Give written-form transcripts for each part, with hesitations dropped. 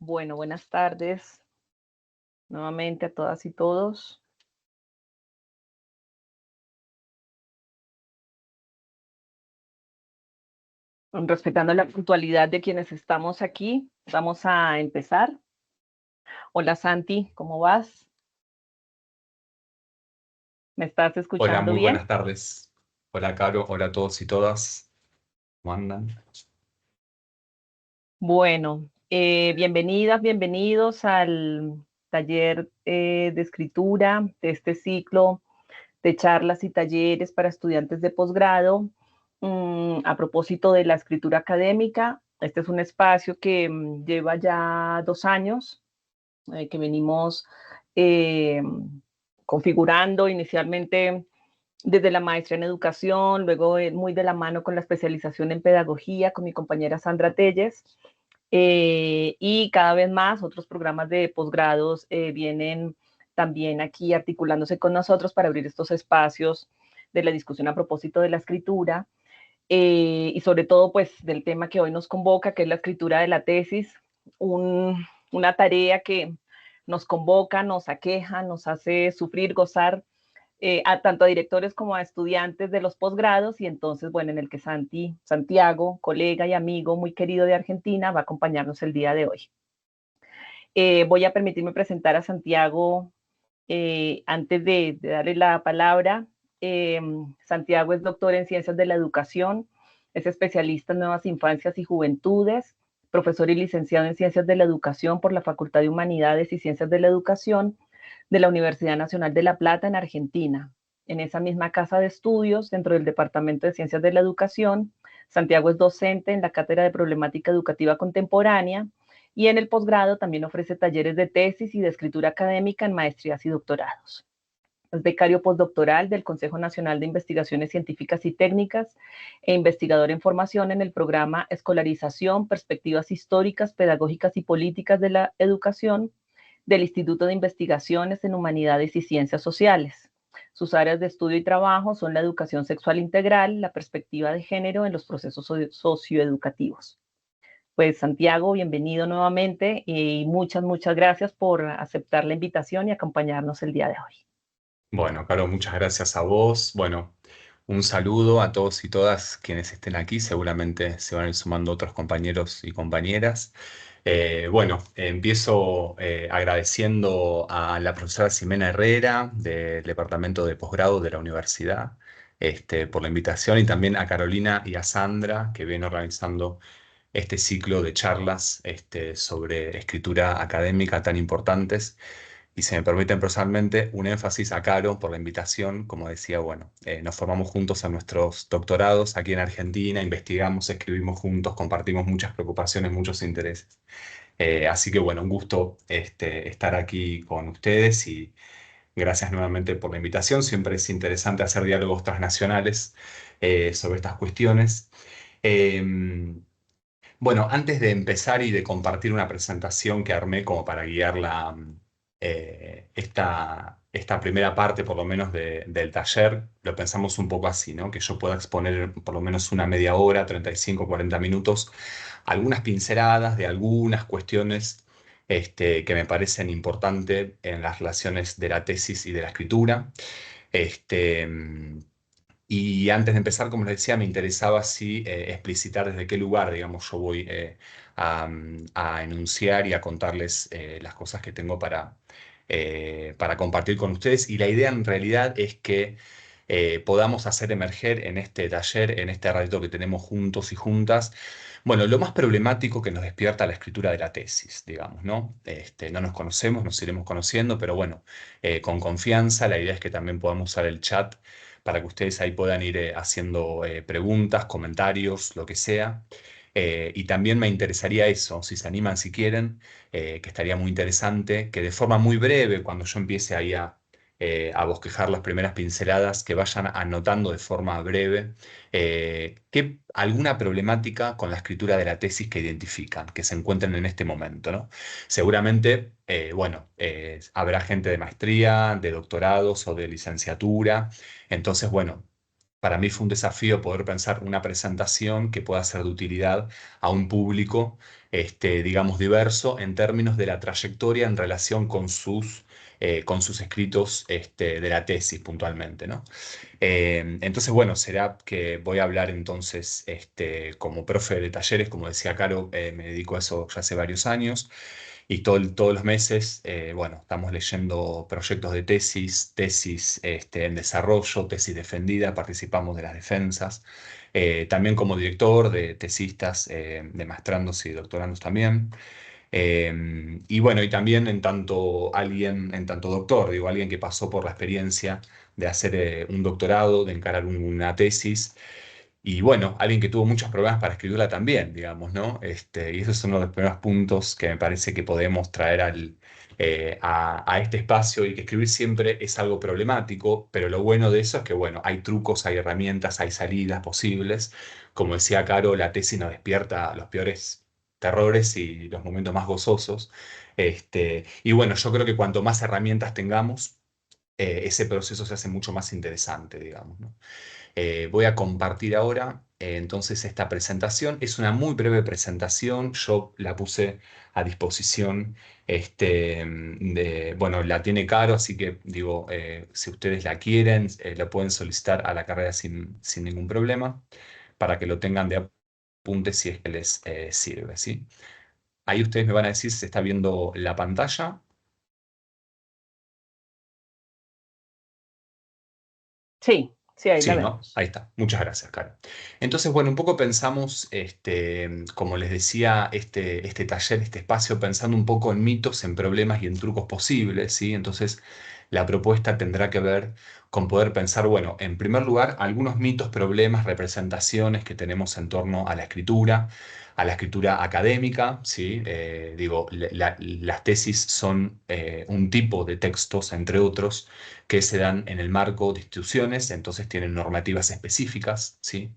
Bueno, buenas tardes nuevamente a todas y todos. Respetando la puntualidad de quienes estamos aquí, vamos a empezar. Hola Santi, ¿cómo vas? ¿Me estás Hola, escuchando muy bien? buenas tardes. Hola, Caro. Hola a todos y todas. ¿Cómo andan? Bueno, bienvenidas, bienvenidos al taller de escritura de este ciclo de charlas y talleres para estudiantes de posgrado. A propósito de la escritura académica, este es un espacio que lleva ya 2 años que venimos eh, configurando inicialmente desde la maestría en educación, luego muy de la mano con la especialización en pedagogía con mi compañera Sandra Telles, y cada vez más otros programas de posgrados vienen también aquí articulándose con nosotros para abrir estos espacios de la discusión a propósito de la escritura, y sobre todo pues del tema que hoy nos convoca, que es la escritura de la tesis, una tarea que nos convoca, nos aqueja, nos hace sufrir, gozar, tanto a directores como a estudiantes de los posgrados, y entonces, bueno, en el que Santiago, colega y amigo muy querido de Argentina, va a acompañarnos el día de hoy. Voy a permitirme presentar a Santiago antes de darle la palabra. Eh, Santiago es doctor en Ciencias de la Educación, es especialista en Nuevas Infancias y Juventudes, profesor y licenciado en Ciencias de la Educación por la Facultad de Humanidades y Ciencias de la Educación de la Universidad Nacional de La Plata en Argentina. En esa misma casa de estudios, dentro del Departamento de Ciencias de la Educación, Santiago es docente en la Cátedra de Problemática Educativa Contemporánea, y en el posgrado también ofrece talleres de tesis y de escritura académica en maestrías y doctorados. Es becario postdoctoral del Consejo Nacional de Investigaciones Científicas y Técnicas e investigador en formación en el programa Escolarización, Perspectivas Históricas, Pedagógicas y Políticas de la Educación del Instituto de Investigaciones en Humanidades y Ciencias Sociales. Sus áreas de estudio y trabajo son la educación sexual integral, la perspectiva de género en los procesos socioeducativos. Pues Santiago, bienvenido nuevamente y muchas gracias por aceptar la invitación y acompañarnos el día de hoy. Bueno, Caro, muchas gracias a vos. Bueno, un saludo a todos y todas quienes estén aquí. Seguramente se van a ir sumando otros compañeros y compañeras. Empiezo agradeciendo a la profesora Ximena Herrera del Departamento de Posgrado de la Universidad, por la invitación, y también a Carolina y a Sandra que vienen organizando este ciclo de charlas, sobre escritura académica tan importantes. Y si me permiten personalmente, un énfasis a Caro por la invitación. Como decía, bueno, nos formamos juntos en nuestros doctorados aquí en Argentina, investigamos, escribimos juntos, compartimos muchas preocupaciones, muchos intereses. Así que bueno, un gusto estar aquí con ustedes y gracias nuevamente por la invitación. Siempre es interesante hacer diálogos transnacionales sobre estas cuestiones. Em, bueno, antes de empezar y de compartir una presentación que armé como para guiar esta primera parte, por lo menos, del taller, lo pensamos un poco así, ¿no? Que yo pueda exponer por lo menos una media hora, 35, 40 minutos, algunas pinceladas de algunas cuestiones que me parecen importantes en las relaciones de la tesis y de la escritura. Este, y antes de empezar, como les decía, me interesaba así explicitar desde qué lugar, digamos, yo voy a enunciar y a contarles las cosas que tengo para compartir con ustedes. Y la idea en realidad es que podamos hacer emerger en este taller, en este ratito que tenemos juntos y juntas, bueno, lo más problemático que nos despierta la escritura de la tesis, digamos, ¿no? No nos conocemos, nos iremos conociendo, pero bueno, con confianza, la idea es que también podamos usar el chat para que ustedes ahí puedan ir haciendo preguntas, comentarios, lo que sea. Y también me interesaría eso, si se animan, si quieren, que estaría muy interesante, que de forma muy breve, cuando yo empiece ahí a bosquejar las primeras pinceladas, que vayan anotando de forma breve alguna problemática con la escritura de la tesis que identifican, que se encuentren en este momento, ¿no? Seguramente, habrá gente de maestría, de doctorados o de licenciatura. Entonces, bueno, para mí fue un desafío poder pensar una presentación que pueda ser de utilidad a un público, digamos, diverso en términos de la trayectoria en relación con sus escritos, de la tesis puntualmente, ¿no? Entonces, bueno, será que voy a hablar entonces, como profe de talleres, como decía Caro, me dedico a eso ya hace varios años. Y todos los meses, bueno, estamos leyendo proyectos de tesis, en desarrollo, tesis defendida, participamos de las defensas. También como director de tesistas, de maestrandos y doctorandos también. Y bueno, y también en tanto doctor, digo, alguien que pasó por la experiencia de hacer un doctorado, de encarar una tesis. Y bueno, alguien que tuvo muchos problemas para escribirla también, digamos, ¿no? Y esos son uno de los primeros puntos que me parece que podemos traer a este espacio, y que escribir siempre es algo problemático, pero lo bueno de eso es que, bueno, hay trucos, hay herramientas, hay salidas posibles. Como decía Caro, la tesis nos despierta los peores terrores y los momentos más gozosos. Y bueno, yo creo que cuanto más herramientas tengamos, ese proceso se hace mucho más interesante, digamos, ¿no? Voy a compartir ahora, entonces, esta presentación. Es una muy breve presentación, yo la puse a disposición, bueno, la tiene Caro, así que digo, si ustedes la quieren, la pueden solicitar a la carrera sin ningún problema, para que lo tengan de apunte si es que les sirve, ¿sí? Ahí ustedes me van a decir si se está viendo la pantalla. Sí, sí, ahí la Sí, ¿no? vemos. Ahí está. Muchas gracias, Caro. Entonces, bueno, un poco pensamos, como les decía, este taller, este espacio, pensando un poco en mitos, en problemas y en trucos posibles, ¿sí? Entonces, la propuesta tendrá que ver con poder pensar, bueno, en primer lugar, algunos mitos, problemas, representaciones que tenemos en torno a la escritura académica, ¿sí? Digo, las tesis son un tipo de textos, entre otros, que se dan en el marco de instituciones, entonces tienen normativas específicas, ¿sí?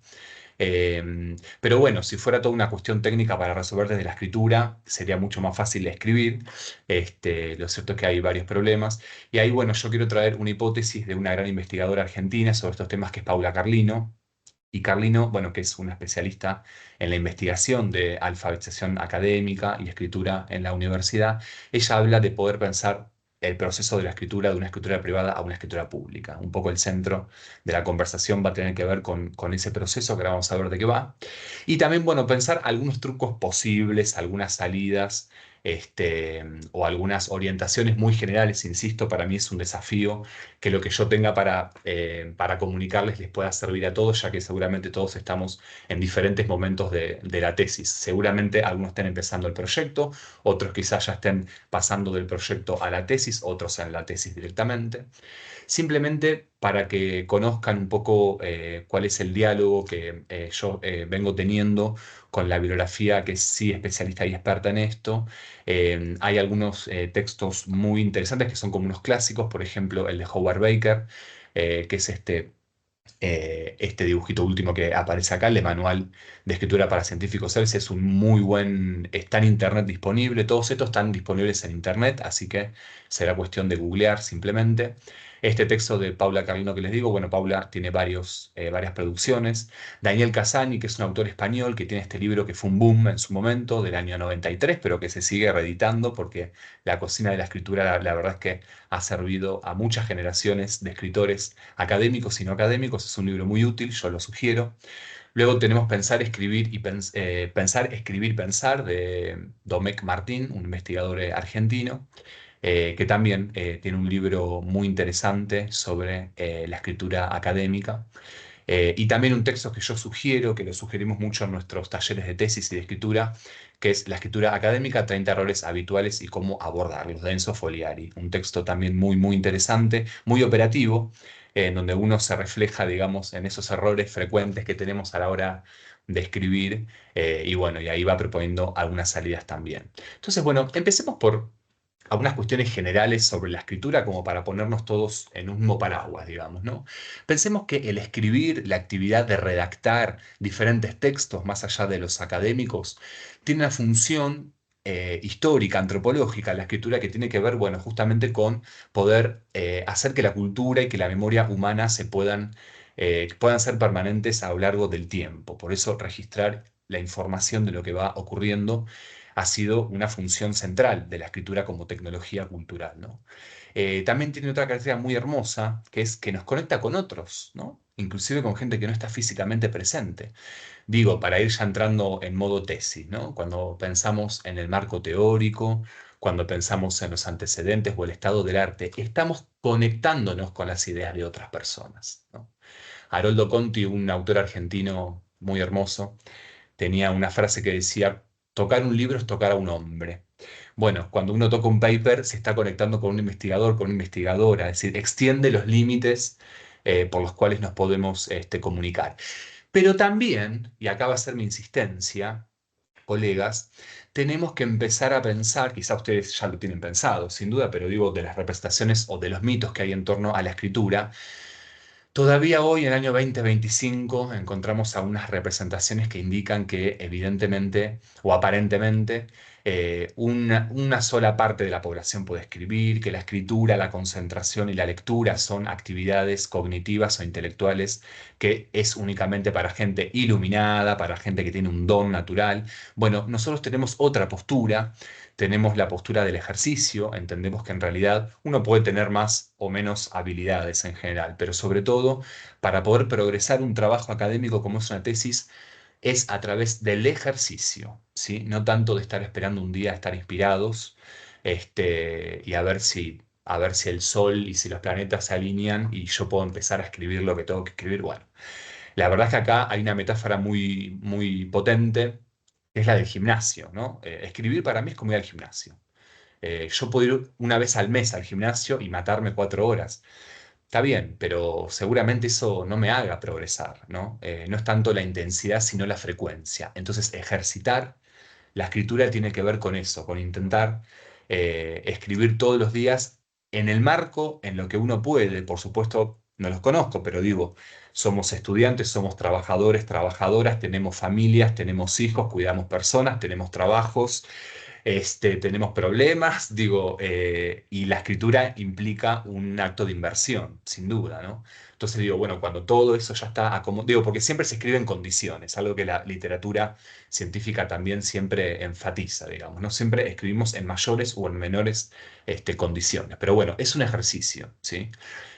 Pero bueno, si fuera toda una cuestión técnica para resolver desde la escritura, sería mucho más fácil de escribir. Lo cierto es que hay varios problemas. Y ahí, bueno, yo quiero traer una hipótesis de una gran investigadora argentina sobre estos temas, que es Paula Carlino. Y Carlino, bueno, que es una especialista en la investigación de alfabetización académica y escritura en la universidad. Ella habla de poder pensar el proceso de la escritura, de una escritura privada a una escritura pública. Un poco el centro de la conversación va a tener que ver con ese proceso, que ahora vamos a ver de qué va. Y también, bueno, pensar algunos trucos posibles, algunas salidas, o algunas orientaciones muy generales. Insisto, para mí es un desafío que lo que yo tenga para comunicarles les pueda servir a todos, ya que seguramente todos estamos en diferentes momentos de la tesis. Seguramente algunos estén empezando el proyecto, otros quizás ya estén pasando del proyecto a la tesis, otros en la tesis directamente. Simplemente para que conozcan un poco cuál es el diálogo que yo vengo teniendo con la bibliografía, que es sí especialista y experta en esto. Hay algunos textos muy interesantes que son como unos clásicos, por ejemplo, el de Howard Baker, que es este dibujito último que aparece acá, el de Manual de Escritura para Científicos CELS. Es un muy buen, está en internet disponible, todos estos están disponibles en internet, así que será cuestión de googlear simplemente. Este texto de Paula Carlino que les digo, bueno, Paula tiene varias producciones. Daniel Casani, que es un autor español que tiene este libro que fue un boom en su momento, del año 93, pero que se sigue reeditando porque la cocina de la escritura, la verdad es que ha servido a muchas generaciones de escritores académicos y no académicos. Es un libro muy útil, yo lo sugiero. Luego tenemos Pensar, Escribir, Pensar, de Domecq Martín, un investigador argentino, que también tiene un libro muy interesante sobre la escritura académica. Y también un texto que yo sugiero, que lo sugerimos mucho en nuestros talleres de tesis y de escritura, que es La escritura académica, 30 errores habituales y cómo abordarlos, de Enzo Foliari. Un texto también muy, muy interesante, muy operativo, en donde uno se refleja, digamos, en esos errores frecuentes que tenemos a la hora de escribir. Y bueno, y ahí va proponiendo algunas salidas también. Entonces, bueno, empecemos por algunas cuestiones generales sobre la escritura, como para ponernos todos en un mismo paraguas, digamos, ¿no? Pensemos que el escribir, la actividad de redactar diferentes textos más allá de los académicos, tiene una función histórica, antropológica, la escritura, que tiene que ver, bueno, justamente con poder hacer que la cultura y que la memoria humana se puedan que puedan ser permanentes a lo largo del tiempo. Por eso registrar la información de lo que va ocurriendo ha sido una función central de la escritura como tecnología cultural, ¿no? También tiene otra característica muy hermosa, que es que nos conecta con otros, ¿no? Inclusive con gente que no está físicamente presente. Digo, para ir ya entrando en modo tesis, ¿no? Cuando pensamos en el marco teórico, cuando pensamos en los antecedentes o el estado del arte, estamos conectándonos con las ideas de otras personas, ¿no? Haroldo Conti, un autor argentino muy hermoso, tenía una frase que decía, tocar un libro es tocar a un hombre. Bueno, cuando uno toca un paper, se está conectando con un investigador, con una investigadora, es decir, extiende los límites por los cuales nos podemos comunicar. Pero también, y acá va a ser mi insistencia, colegas, tenemos que empezar a pensar, quizá ustedes ya lo tienen pensado, sin duda, pero digo, de las representaciones o de los mitos que hay en torno a la escritura, todavía hoy, en el año 2025, encontramos algunas representaciones que indican que evidentemente o aparentemente una sola parte de la población puede escribir, que la escritura, la concentración y la lectura son actividades cognitivas o intelectuales que es únicamente para gente iluminada, para gente que tiene un don natural. Bueno, nosotros tenemos otra postura, tenemos la postura del ejercicio, entendemos que en realidad uno puede tener más o menos habilidades en general, pero sobre todo para poder progresar un trabajo académico como es una tesis es a través del ejercicio, ¿sí? No tanto de estar esperando un día a estar inspirados, y a ver si el sol y si los planetas se alinean y yo puedo empezar a escribir lo que tengo que escribir. Bueno, la verdad es que acá hay una metáfora muy, muy potente, que es la del gimnasio, ¿no? Escribir para mí es como ir al gimnasio. Yo puedo ir una vez al mes al gimnasio y matarme 4 horas. Está bien, pero seguramente eso no me haga progresar, ¿no? No es tanto la intensidad, sino la frecuencia. Entonces, ejercitar la escritura tiene que ver con eso, con intentar escribir todos los días en el marco, en lo que uno puede. Por supuesto, no los conozco, pero digo, somos estudiantes, somos trabajadores, trabajadoras, tenemos familias, tenemos hijos, cuidamos personas, tenemos trabajos, tenemos problemas, digo, y la escritura implica un acto de inversión, sin duda, ¿no? Entonces digo, bueno, cuando todo eso ya está acomodado, digo, porque siempre se escribe en condiciones, algo que la literatura científica también siempre enfatiza, digamos, no siempre escribimos en mayores o en menores condiciones, pero bueno, es un ejercicio, ¿sí?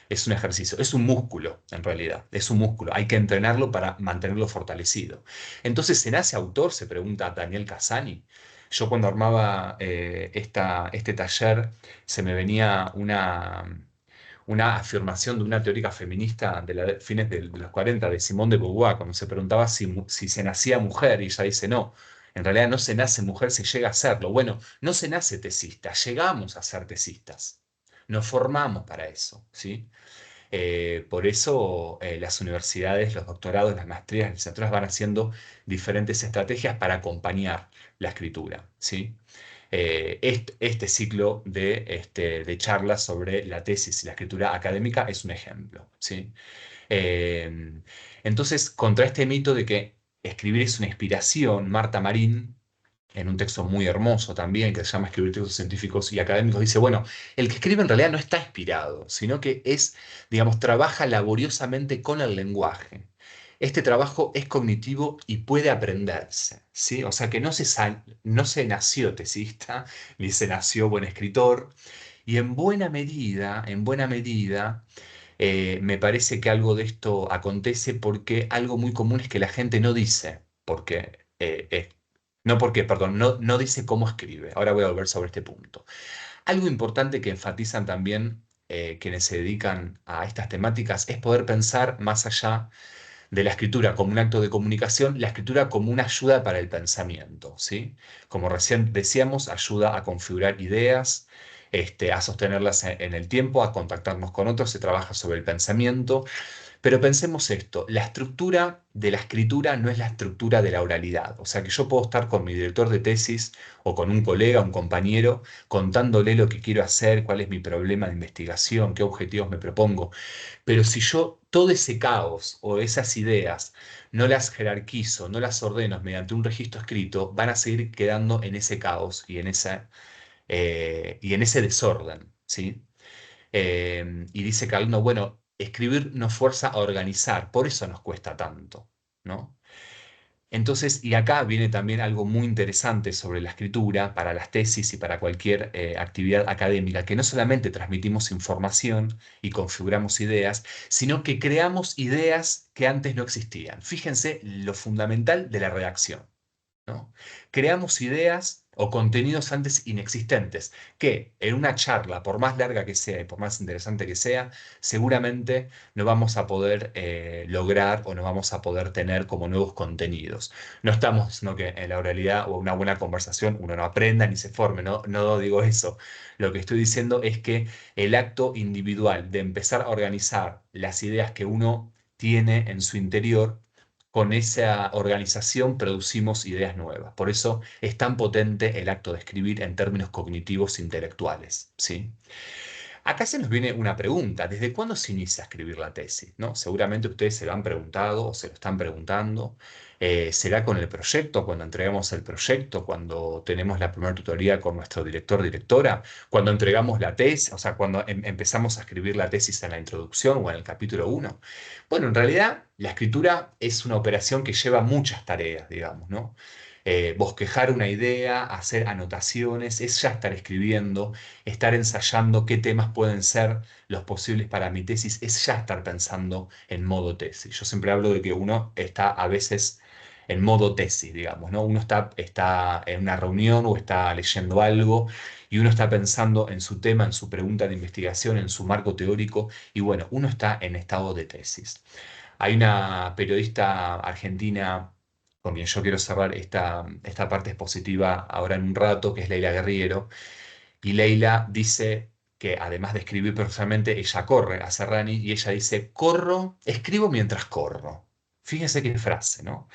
Es un ejercicio, es un músculo en realidad, es un músculo, hay que entrenarlo para mantenerlo fortalecido. Entonces, ¿se nace autor? Se pregunta Daniel Casani. Yo cuando armaba este taller se me venía una afirmación de una teórica feminista de fines de los 40 de Simone de Beauvoir, cuando se preguntaba si se nacía mujer, y ella dice no, en realidad no se nace mujer, se llega a serlo. Bueno, no se nace tesista, llegamos a ser tesistas, nos formamos para eso, ¿sí? Por eso las universidades, los doctorados, las maestrías, las licenciaturas van haciendo diferentes estrategias para acompañar la escritura, ¿sí? Este ciclo de charlas sobre la tesis y la escritura académica es un ejemplo, ¿sí? Eh, entonces, contra este mito de que escribir es una inspiración, Marta Marín, en un texto muy hermoso también, que se llama Escribir textos científicos y académicos, dice, bueno, el que escribe en realidad no está inspirado, sino que es, digamos, trabaja laboriosamente con el lenguaje. Este trabajo es cognitivo y puede aprenderse, ¿sí? O sea que no se nació tesista, ni se nació buen escritor, y en buena medida, me parece que algo de esto acontece porque algo muy común es que la gente no dice, porque no porque, perdón, no dice cómo escribe. Ahora voy a volver sobre este punto. Algo importante que enfatizan también quienes se dedican a estas temáticas es poder pensar más allá de la escritura como un acto de comunicación, la escritura como una ayuda para el pensamiento, ¿sí? Como recién decíamos, ayuda a configurar ideas, a sostenerlas en el tiempo, a contactarnos con otros, se trabaja sobre el pensamiento, pero pensemos esto, la estructura de la escritura no es la estructura de la oralidad. O sea que yo puedo estar con mi director de tesis o con un colega, un compañero, contándole lo que quiero hacer, cuál es mi problema de investigación, qué objetivos me propongo. Pero si yo todo ese caos o esas ideas no las jerarquizo, no las ordeno mediante un registro escrito, van a seguir quedando en ese caos y en ese desorden, ¿sí? Y dice Calno, bueno, escribir nos fuerza a organizar, por eso nos cuesta tanto, ¿no? Entonces, y acá viene también algo muy interesante sobre la escritura para las tesis y para cualquier actividad académica, que no solamente transmitimos información y configuramos ideas, sino que creamos ideas que antes no existían. Fíjense lo fundamental de la redacción, ¿no? Creamos ideas o contenidos antes inexistentes, que en una charla, por más larga que sea y por más interesante que sea, seguramente no vamos a poder lograr o no vamos a poder tener como nuevos contenidos. No estamos diciendo que en la oralidad o una buena conversación uno no aprenda ni se forme, no, no digo eso. Lo que estoy diciendo es que el acto individual de empezar a organizar las ideas que uno tiene en su interior, con esa organización producimos ideas nuevas. Por eso es tan potente el acto de escribir en términos cognitivos intelectuales, ¿sí? Acá se nos viene una pregunta: ¿desde cuándo se inicia a escribir la tesis? ¿No? Seguramente ustedes se lo han preguntado o se lo están preguntando. ¿Será con el proyecto, cuando entregamos el proyecto, cuando tenemos la primera tutoría con nuestro director, directora, cuando entregamos la tesis, o sea, cuando empezamos a escribir la tesis en la introducción o en el capítulo uno? Bueno, en realidad la escritura es una operación que lleva muchas tareas, digamos, ¿no? Bosquejar una idea, hacer anotaciones, es ya estar escribiendo, estar ensayando qué temas pueden ser los posibles para mi tesis, es ya estar pensando en modo tesis. Yo siempre hablo de que uno está a veces en modo tesis, digamos, ¿no? Uno está en una reunión o está leyendo algo y uno está pensando en su tema, en su pregunta de investigación, en su marco teórico, y bueno, uno está en estado de tesis. Hay una periodista argentina con quien yo quiero cerrar esta parte expositiva ahora en un rato, que es Leila Guerriero, y Leila dice que además de escribir profesionalmente, ella corre a Serrani y ella dice: corro, escribo mientras corro. Fíjense qué frase, ¿no?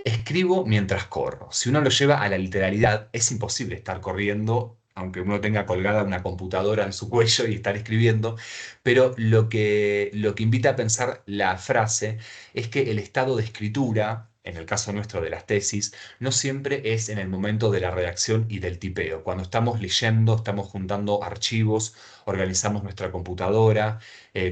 Escribo mientras corro. Si uno lo lleva a la literalidad, es imposible estar corriendo, aunque uno tenga colgada una computadora en su cuello y estar escribiendo, pero lo que invita a pensar la frase es que el estado de escritura, en el caso nuestro de las tesis, no siempre es en el momento de la redacción y del tipeo. Cuando estamos leyendo, estamos juntando archivos, organizamos nuestra computadora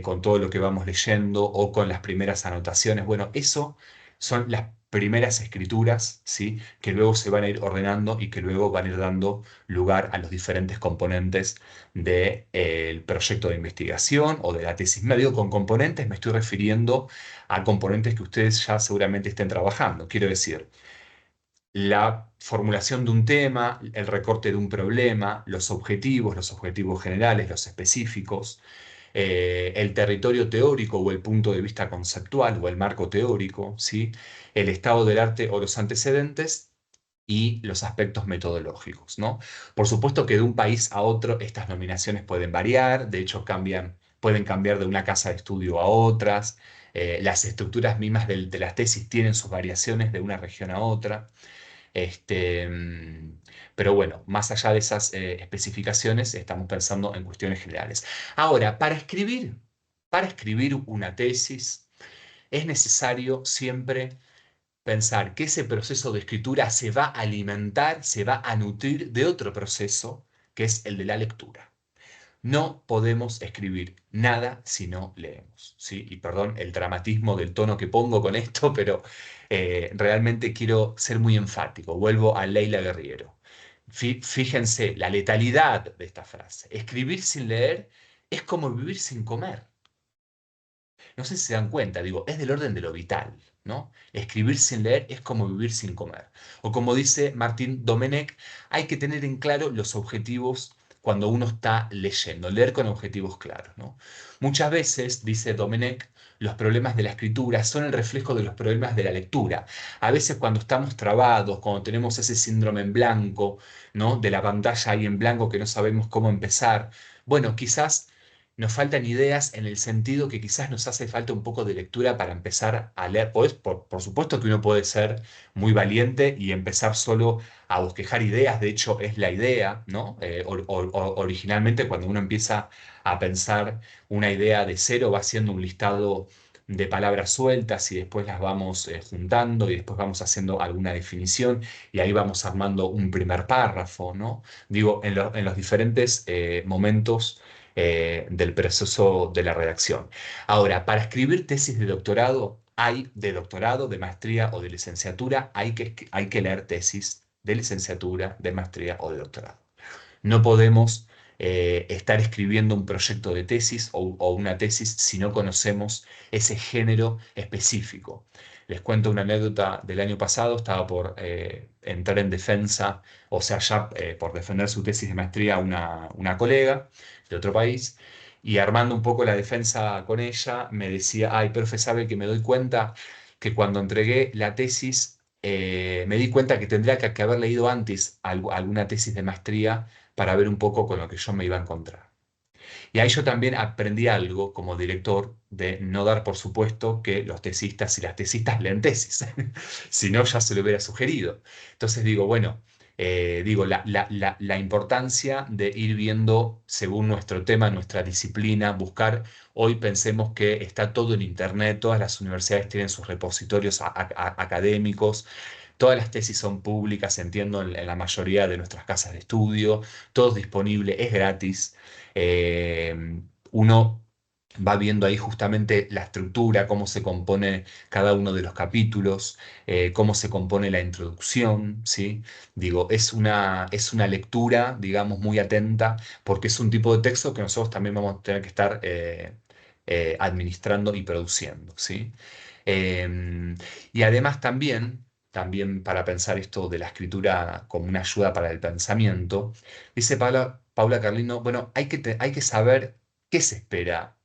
con todo lo que vamos leyendo o con las primeras anotaciones. Bueno, eso son las primeras escrituras, ¿sí? Que luego se van a ir ordenando y que luego van a ir dando lugar a los diferentes componentes del proyecto de investigación o de la tesis. Me digo con componentes, me estoy refiriendo a componentes que ustedes ya seguramente estén trabajando. Quiero decir, la formulación de un tema, el recorte de un problema, los objetivos generales, los específicos, el territorio teórico o el punto de vista conceptual o el marco teórico, ¿sí? El estado del arte o los antecedentes y los aspectos metodológicos, ¿no? Por supuesto que de un país a otro estas nominaciones pueden variar, de hecho pueden cambiar de una casa de estudio a otras, las estructuras mismas de las tesis tienen sus variaciones de una región a otra. Este, pero bueno, más allá de esas especificaciones, estamos pensando en cuestiones generales. Ahora, para escribir una tesis, es necesario siempre pensar que ese proceso de escritura se va a alimentar, se va a nutrir de otro proceso, que es el de la lectura. No podemos escribir nada si no leemos, ¿sí? Y perdón el dramatismo del tono que pongo con esto, pero realmente quiero ser muy enfático. Vuelvo a Leila Guerriero. Fíjense la letalidad de esta frase. Escribir sin leer es como vivir sin comer. No sé si se dan cuenta, digo, es del orden de lo vital, ¿no? Escribir sin leer es como vivir sin comer. O como dice Martín Domenech, hay que tener en claro los objetivos cuando uno está leyendo, leer con objetivos claros, ¿no? Muchas veces, dice Domenech, los problemas de la escritura son el reflejo de los problemas de la lectura. A veces cuando estamos trabados, cuando tenemos ese síndrome en blanco, ¿no? De la pantalla ahí en blanco que no sabemos cómo empezar, bueno, quizás nos faltan ideas en el sentido que quizás nos hace falta un poco de lectura para empezar a leer. Por supuesto que uno puede ser muy valiente y empezar solo a bosquejar ideas, de hecho es la idea, ¿no? Originalmente cuando uno empieza a pensar una idea de cero, va haciendo un listado de palabras sueltas y después las vamos juntando y después vamos haciendo alguna definición y ahí vamos armando un primer párrafo, ¿no? Digo, en los diferentes momentos del proceso de la redacción. Ahora, para escribir tesis de doctorado, de doctorado, de maestría o de licenciatura, hay que leer tesis de licenciatura, de maestría o de doctorado. No podemos estar escribiendo un proyecto de tesis o una tesis si no conocemos ese género específico. Les cuento una anécdota del año pasado, estaba por entrar en defensa, o sea, ya por defender su tesis de maestría una colega de otro país, y armando un poco la defensa con ella, me decía, ay, profe, sabe que me doy cuenta que cuando entregué la tesis, me di cuenta que tendría que haber leído antes alguna tesis de maestría para ver un poco con lo que yo me iba a encontrar. Y ahí yo también aprendí algo como director de no dar por supuesto que los tesistas y las tesistas leen tesis, si no ya se lo hubiera sugerido. Entonces digo, bueno, digo, la importancia de ir viendo según nuestro tema, nuestra disciplina, buscar, hoy pensemos que está todo en Internet, todas las universidades tienen sus repositorios académicos, todas las tesis son públicas, entiendo, en la mayoría de nuestras casas de estudio, todo es disponible, es gratis. Uno va viendo ahí justamente la estructura, cómo se compone cada uno de los capítulos, cómo se compone la introducción, ¿sí? Digo, es una lectura, digamos, muy atenta, porque es un tipo de texto que nosotros también vamos a tener que estar administrando y produciendo, ¿sí? Y además también para pensar esto de la escritura como una ayuda para el pensamiento, dice Paula Carlino, bueno, hay que saber qué se espera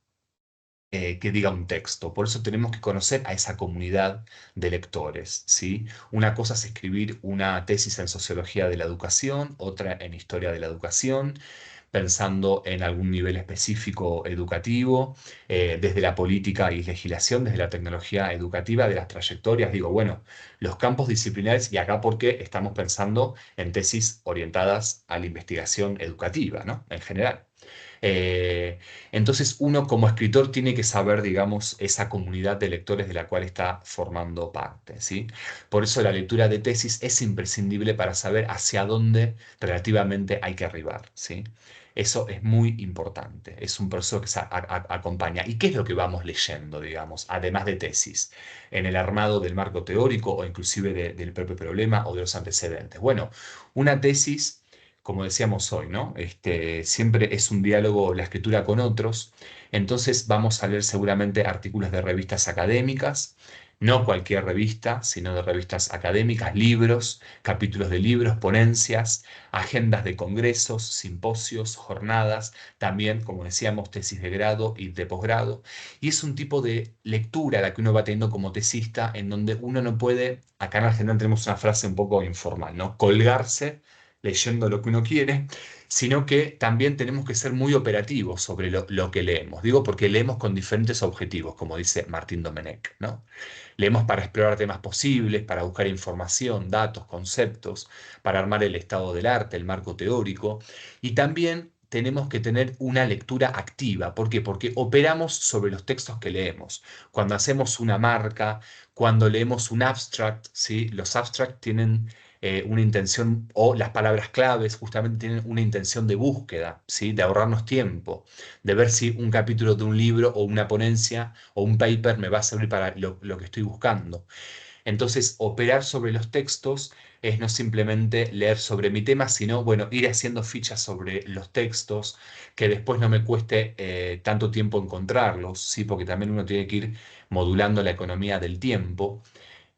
que diga un texto. Por eso tenemos que conocer a esa comunidad de lectores, ¿sí? Una cosa es escribir una tesis en sociología de la educación, otra en historia de la educación, pensando en algún nivel específico educativo, desde la política y legislación, desde la tecnología educativa, de las trayectorias. Digo, bueno, los campos disciplinares, y acá porque estamos pensando en tesis orientadas a la investigación educativa, ¿no? En general. Eh, entonces uno como escritor tiene que saber, digamos, esa comunidad de lectores de la cual está formando parte, ¿sí? Por eso la lectura de tesis es imprescindible para saber hacia dónde relativamente hay que arribar, ¿sí? Eso es muy importante, es un proceso que se acompaña. ¿Y qué es lo que vamos leyendo, digamos, además de tesis, en el armado del marco teórico o inclusive del propio problema o de los antecedentes? Bueno, una tesis como decíamos hoy, ¿no? Siempre es un diálogo, la escritura con otros. Entonces vamos a leer seguramente artículos de revistas académicas, no cualquier revista, sino de revistas académicas, libros, capítulos de libros, ponencias, agendas de congresos, simposios, jornadas, también, como decíamos, tesis de grado y de posgrado. Y es un tipo de lectura la que uno va teniendo como tesista, en donde uno no puede, acá en Argentina tenemos una frase un poco informal, ¿no? Colgarse leyendo lo que uno quiere, sino que también tenemos que ser muy operativos sobre lo que leemos. Digo porque leemos con diferentes objetivos, como dice Martín Domenech, ¿no? Leemos para explorar temas posibles, para buscar información, datos, conceptos, para armar el estado del arte, el marco teórico, y también tenemos que tener una lectura activa. ¿Por qué? Porque operamos sobre los textos que leemos. Cuando hacemos una marca, cuando leemos un abstract, ¿sí? Los abstracts tienen una intención, o las palabras claves justamente tienen una intención de búsqueda, ¿sí? De ahorrarnos tiempo, de ver si un capítulo de un libro o una ponencia o un paper me va a servir para lo que estoy buscando. Entonces, operar sobre los textos es no simplemente leer sobre mi tema, sino, bueno, ir haciendo fichas sobre los textos, que después no me cueste tanto tiempo encontrarlos, ¿sí? Porque también uno tiene que ir modulando la economía del tiempo.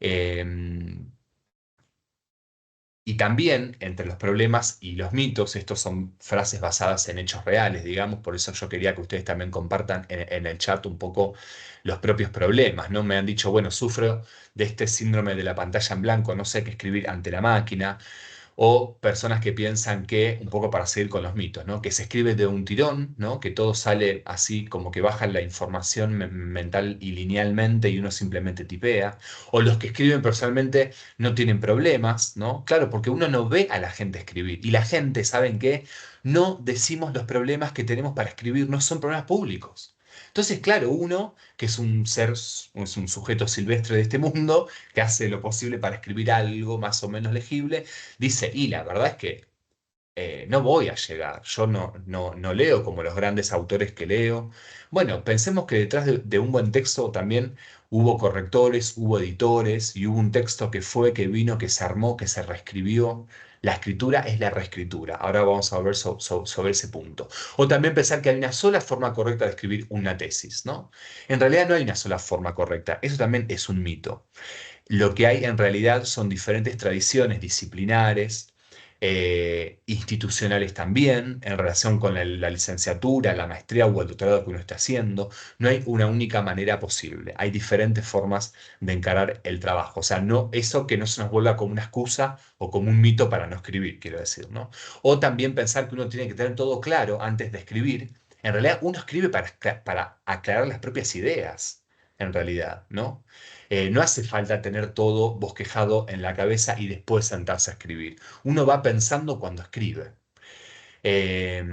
Em, y también entre los problemas y los mitos, estos son frases basadas en hechos reales, digamos, por eso yo quería que ustedes también compartan en el chat un poco los propios problemas, ¿no? Me han dicho, bueno, sufro de este síndrome de la pantalla en blanco, no sé qué escribir ante la máquina, o personas que piensan que, un poco para seguir con los mitos, ¿no? Que se escribe de un tirón, ¿no? Que todo sale así como que baja la información mental y linealmente y uno simplemente tipea. O los que escriben personalmente no tienen problemas, ¿no? Claro, porque uno no ve a la gente escribir. Y la gente, ¿saben qué? No decimos los problemas que tenemos para escribir, no son problemas públicos. Entonces, claro, uno, que es un ser, es un sujeto silvestre de este mundo, que hace lo posible para escribir algo más o menos legible, dice, y la verdad es que no voy a llegar. Yo no leo como los grandes autores que leo. Bueno, pensemos que detrás de un buen texto también hubo correctores, hubo editores y hubo un texto que fue, que vino, que se armó, que se reescribió. La escritura es la reescritura. Ahora vamos a ver sobre ese punto. O también pensar que hay una sola forma correcta de escribir una tesis, ¿no? En realidad no hay una sola forma correcta. Eso también es un mito. Lo que hay en realidad son diferentes tradiciones disciplinares, institucionales también, en relación con la licenciatura, la maestría o el doctorado que uno está haciendo. No hay una única manera posible. Hay diferentes formas de encarar el trabajo. O sea, no, eso que no se nos vuelva como una excusa o como un mito para no escribir, quiero decir, ¿no? O también pensar que uno tiene que tener todo claro antes de escribir. En realidad, uno escribe para aclarar las propias ideas, en realidad, ¿no? No hace falta tener todo bosquejado en la cabeza y después sentarse a escribir. Uno va pensando cuando escribe. Eh,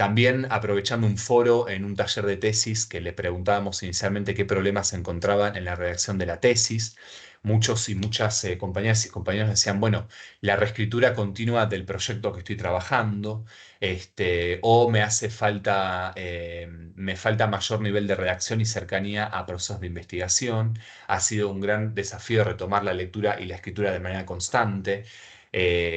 También aprovechando un foro en un taller de tesis que le preguntábamos inicialmente qué problemas se encontraban en la redacción de la tesis, muchos y muchas compañeras y compañeros decían, bueno, la reescritura continua del proyecto que estoy trabajando, o me hace falta, me falta mayor nivel de redacción y cercanía a procesos de investigación. Ha sido un gran desafío retomar la lectura y la escritura de manera constante.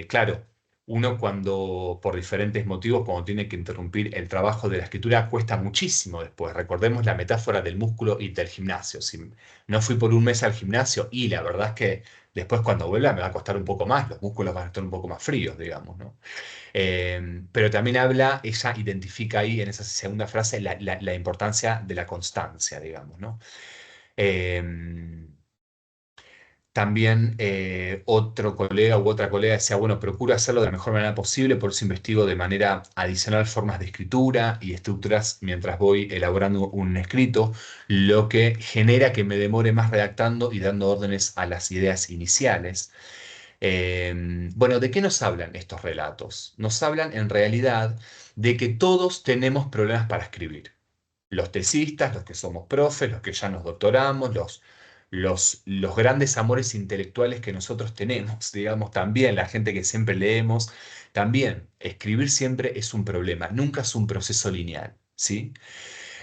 Claro. Uno cuando, por diferentes motivos, cuando tiene que interrumpir el trabajo de la escritura, cuesta muchísimo después. Recordemos la metáfora del músculo y del gimnasio. Si no fui por un mes al gimnasio y la verdad es que después cuando vuelva me va a costar un poco más, los músculos van a estar un poco más fríos, digamos, ¿no? Pero también habla, ella identifica ahí en esa segunda frase la importancia de la constancia, digamos, ¿no? Eh, También otro colega u otra colega decía, bueno, procuro hacerlo de la mejor manera posible, por eso investigo de manera adicional formas de escritura y estructuras mientras voy elaborando un escrito, lo que genera que me demore más redactando y dando órdenes a las ideas iniciales. Bueno, ¿de qué nos hablan estos relatos? Nos hablan en realidad de que todos tenemos problemas para escribir. Los tesistas, los que somos profes, los que ya nos doctoramos, los grandes amores intelectuales que nosotros tenemos, digamos, también la gente que siempre leemos, también escribir siempre es un problema, nunca es un proceso lineal, ¿sí?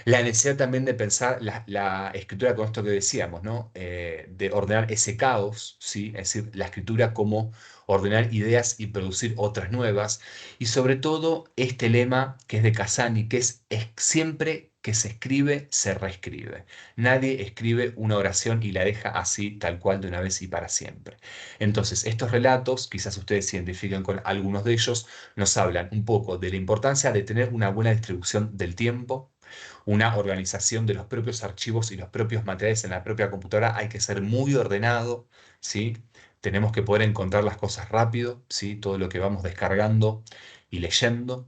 La necesidad también de pensar la escritura con esto que decíamos, ¿no? De ordenar ese caos, ¿sí? Es decir, la escritura como ordenar ideas y producir otras nuevas. Y sobre todo este lema que es de Casani, que es siempre que se escribe, se reescribe. Nadie escribe una oración y la deja así, tal cual, de una vez y para siempre. Entonces, estos relatos, quizás ustedes se identifiquen con algunos de ellos, nos hablan un poco de la importancia de tener una buena distribución del tiempo, una organización de los propios archivos y los propios materiales en la propia computadora. Hay que ser muy ordenado, ¿sí? Tenemos que poder encontrar las cosas rápido, ¿sí? Todo lo que vamos descargando y leyendo.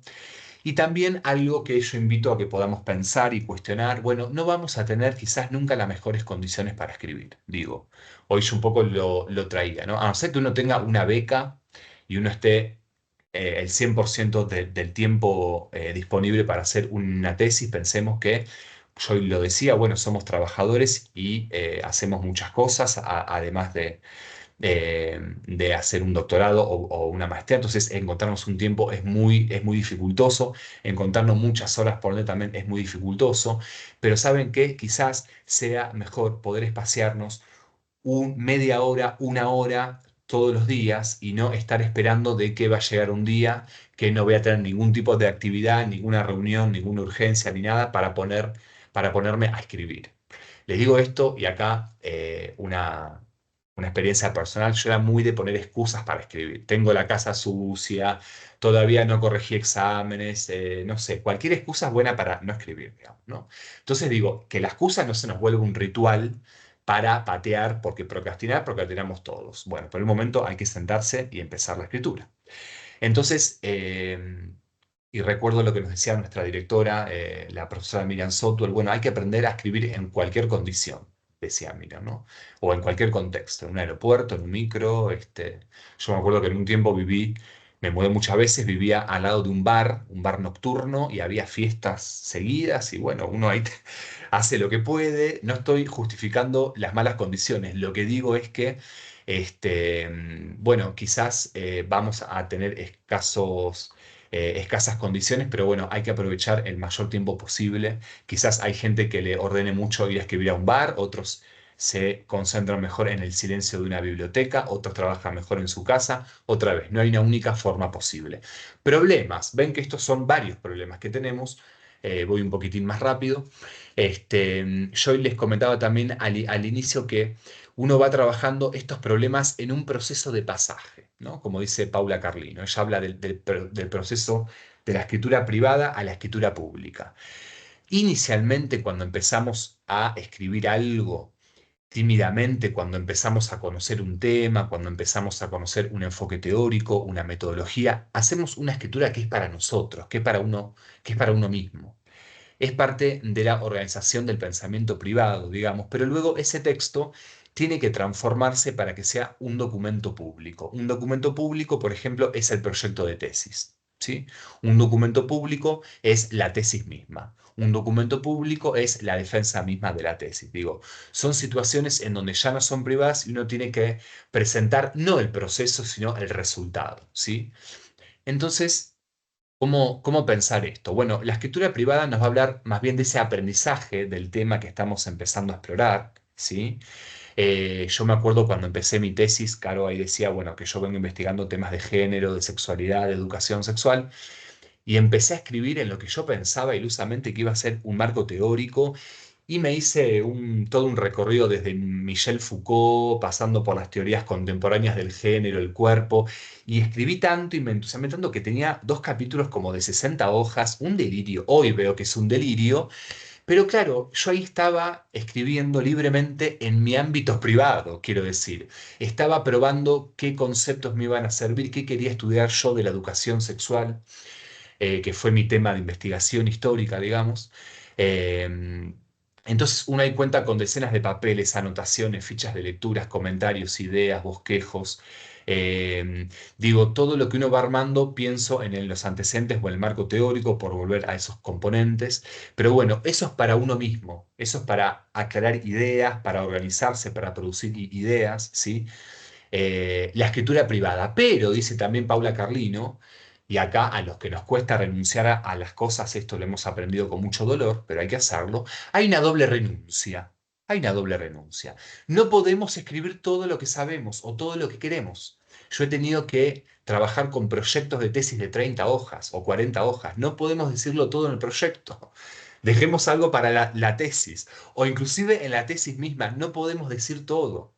Y también algo que yo invito a que podamos pensar y cuestionar, bueno, no vamos a tener quizás nunca las mejores condiciones para escribir, digo. Hoy yo un poco lo traía, ¿no? A no ser que uno tenga una beca y uno esté el 100% del tiempo disponible para hacer una tesis, pensemos que, yo lo decía, bueno, somos trabajadores y hacemos muchas cosas, además de hacer un doctorado o una maestría. Entonces, encontrarnos un tiempo es muy dificultoso, encontrarnos muchas horas por día también es muy dificultoso, pero saben que quizás sea mejor poder espaciarnos media hora, una hora todos los días y no estar esperando de que va a llegar un día que no voy a tener ningún tipo de actividad, ninguna reunión, ninguna urgencia ni nada para ponerme a escribir. Les digo esto y acá una experiencia personal. Yo era muy de poner excusas para escribir. Tengo la casa sucia, todavía no corregí exámenes, no sé, cualquier excusa es buena para no escribir, digamos, ¿no? Entonces digo, que la excusa no se nos vuelva un ritual para patear, porque procrastinamos todos. Bueno, por el momento hay que sentarse y empezar la escritura. Entonces, y recuerdo lo que nos decía nuestra directora, la profesora Miriam Soto, bueno, hay que aprender a escribir en cualquier condición, decía Miriam, ¿no? O en cualquier contexto, en un aeropuerto, en un micro. Yo me acuerdo que en un tiempo viví Me mudé muchas veces, vivía al lado de un bar nocturno, y había fiestas seguidas, y bueno, uno ahí hace lo que puede. No estoy justificando las malas condiciones, lo que digo es que, bueno, quizás vamos a tener escasas condiciones, pero bueno, hay que aprovechar el mayor tiempo posible. Quizás hay gente que le ordene mucho ir a escribir a un bar, otros se concentran mejor en el silencio de una biblioteca, otros trabajan mejor en su casa. Otra vez, no hay una única forma posible. Problemas, ven que estos son varios problemas que tenemos. Voy un poquitín más rápido. Yo les comentaba también al inicio que uno va trabajando estos problemas en un proceso de pasaje, ¿no? Como dice Paula Carlino, ella habla del proceso de la escritura privada a la escritura pública. Inicialmente, cuando empezamos a escribir algo, tímidamente, cuando empezamos a conocer un tema, cuando empezamos a conocer un enfoque teórico, una metodología, hacemos una escritura que es para nosotros, que es para uno mismo. Es parte de la organización del pensamiento privado, digamos, pero luego ese texto tiene que transformarse para que sea un documento público. Un documento público, por ejemplo, es el proyecto de tesis, ¿sí? Un documento público es la tesis misma. Un documento público es la defensa misma de la tesis. Digo, son situaciones en donde ya no son privadas y uno tiene que presentar no el proceso, sino el resultado, ¿sí? Entonces, ¿cómo pensar esto? Bueno, la escritura privada nos va a hablar más bien de ese aprendizaje del tema que estamos empezando a explorar, ¿sí? Yo me acuerdo cuando empecé mi tesis, Caro ahí decía, bueno, que yo vengo investigando temas de género, de sexualidad, de educación sexual, y empecé a escribir en lo que yo pensaba ilusamente que iba a ser un marco teórico, y me hice todo un recorrido desde Michel Foucault, pasando por las teorías contemporáneas del género, el cuerpo, y escribí tanto y me entusiasmé tanto que tenía 2 capítulos como de 60 hojas, un delirio. Hoy veo que es un delirio, pero claro, yo ahí estaba escribiendo libremente en mi ámbito privado, quiero decir. Estaba probando qué conceptos me iban a servir, qué quería estudiar yo de la educación sexual, que fue mi tema de investigación histórica, digamos. Eh, entonces uno ahí cuenta con decenas de papeles, anotaciones, fichas de lecturas, comentarios, ideas, bosquejos. Digo, todo lo que uno va armando, pienso en los antecedentes o en el marco teórico por volver a esos componentes. Pero bueno, eso es para uno mismo, eso es para aclarar ideas, para organizarse, para producir ideas, ¿sí? La escritura privada. Pero, dice también Paula Carlino, y acá a los que nos cuesta renunciar a las cosas, esto lo hemos aprendido con mucho dolor, pero hay que hacerlo, hay una doble renuncia. Hay una doble renuncia. No podemos escribir todo lo que sabemos o todo lo que queremos. Yo he tenido que trabajar con proyectos de tesis de 30 hojas o 40 hojas. No podemos decirlo todo en el proyecto. Dejemos algo para la tesis. O inclusive en la tesis misma, no podemos decir todo.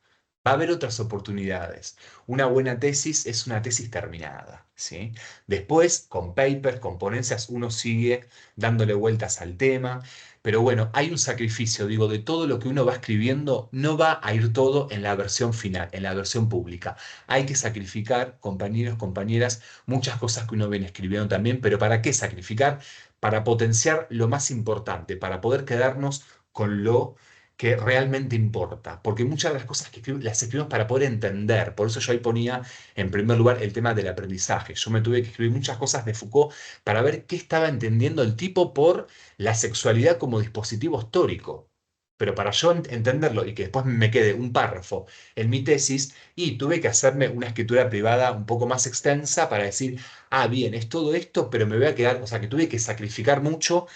Va a haber otras oportunidades. Una buena tesis es una tesis terminada, ¿sí? Después, con papers, con ponencias, uno sigue dándole vueltas al tema. Pero bueno, hay un sacrificio, digo, de todo lo que uno va escribiendo, no va a ir todo en la versión final, en la versión pública. Hay que sacrificar, compañeros, compañeras, muchas cosas que uno viene escribiendo también, pero ¿para qué sacrificar? Para potenciar lo más importante, para poder quedarnos con lo que realmente importa, porque muchas de las cosas que las escribimos para poder entender. Por eso yo ahí ponía en primer lugar el tema del aprendizaje. Yo me tuve que escribir muchas cosas de Foucault para ver qué estaba entendiendo el tipo por la sexualidad como dispositivo histórico. Pero para yo entenderlo y que después me quede un párrafo en mi tesis, y tuve que hacerme una escritura privada un poco más extensa para decir, ah, bien, es todo esto, pero me voy a quedar, o sea, que tuve que sacrificar mucho,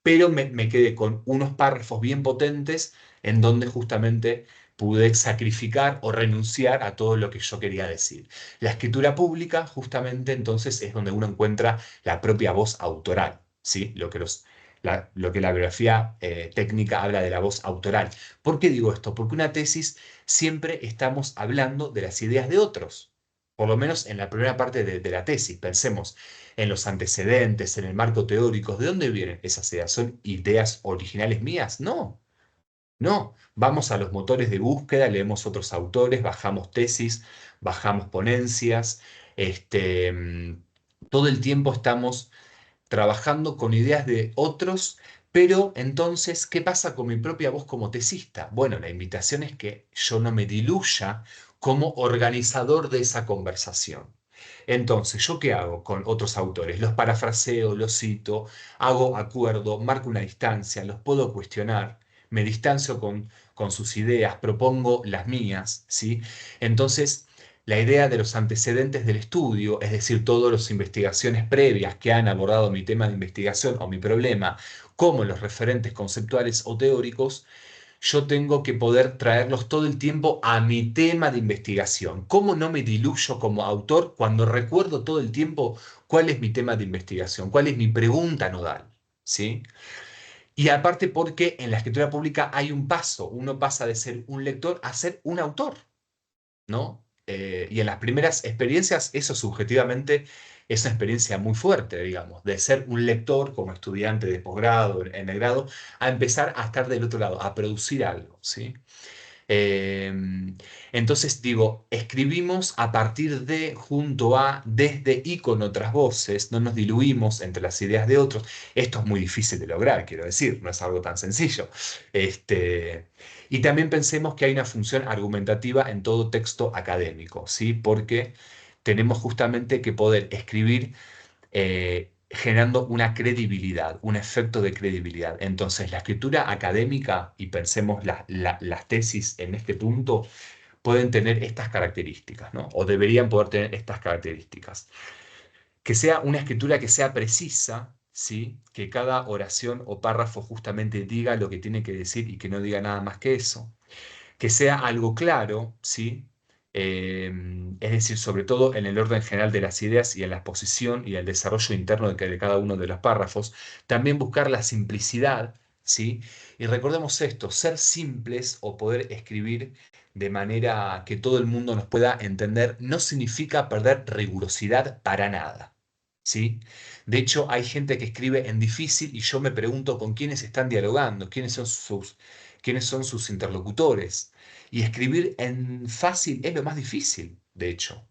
pero me quedé con unos párrafos bien potentes en donde justamente pude sacrificar o renunciar a todo lo que yo quería decir. La escritura pública, justamente, entonces es donde uno encuentra la propia voz autoral, ¿sí? Lo que la biografía técnica habla de la voz autoral. ¿Por qué digo esto? Porque una tesis siempre estamos hablando de las ideas de otros. Por lo menos en la primera parte de la tesis. Pensemos en los antecedentes, en el marco teórico. ¿De dónde vienen esas ideas? ¿Son ideas originales mías? No, no. Vamos a los motores de búsqueda, leemos otros autores, bajamos tesis, bajamos ponencias. Este, mm, Todo el tiempo estamos trabajando con ideas de otros, pero entonces, ¿qué pasa con mi propia voz como tesista? Bueno, la invitación es que yo no me diluya como organizador de esa conversación. Entonces, ¿yo qué hago con otros autores? Los parafraseo, los cito, hago acuerdo, marco una distancia, los puedo cuestionar, me distancio con sus ideas, propongo las mías, ¿sí? Entonces, la idea de los antecedentes del estudio, es decir, todas las investigaciones previas que han abordado mi tema de investigación o mi problema, como los referentes conceptuales o teóricos, yo tengo que poder traerlos todo el tiempo a mi tema de investigación. ¿Cómo no me diluyo como autor cuando recuerdo todo el tiempo cuál es mi tema de investigación, cuál es mi pregunta nodal? ¿Sí? Y aparte porque en la escritura pública hay un paso, uno pasa de ser un lector a ser un autor, ¿no? Y en las primeras experiencias, eso subjetivamente es una experiencia muy fuerte, digamos, de ser un lector como estudiante de posgrado, en el grado, a empezar a estar del otro lado, a producir algo, ¿sí? Eh, entonces digo, escribimos a partir de, junto a, desde y con otras voces, no nos diluimos entre las ideas de otros. Esto es muy difícil de lograr, quiero decir, no es algo tan sencillo. Y también pensemos que hay una función argumentativa en todo texto académico, ¿sí? Porque tenemos justamente que poder escribir generando una credibilidad, un efecto de credibilidad. Entonces, la escritura académica, y pensemos las tesis en este punto, pueden tener estas características, ¿no? O deberían poder tener estas características. Que sea una escritura que sea precisa, ¿sí? Que cada oración o párrafo justamente diga lo que tiene que decir y que no diga nada más que eso, que sea algo claro, ¿sí? Eh, es decir, sobre todo en el orden general de las ideas y en la exposición y el desarrollo interno de cada uno de los párrafos. También buscar la simplicidad, ¿sí? Y recordemos esto, ser simples o poder escribir de manera que todo el mundo nos pueda entender no significa perder rigurosidad para nada, ¿sí? De hecho, hay gente que escribe en difícil y yo me pregunto con quiénes están dialogando, quiénes son sus interlocutores. Y escribir en fácil es lo más difícil, de hecho.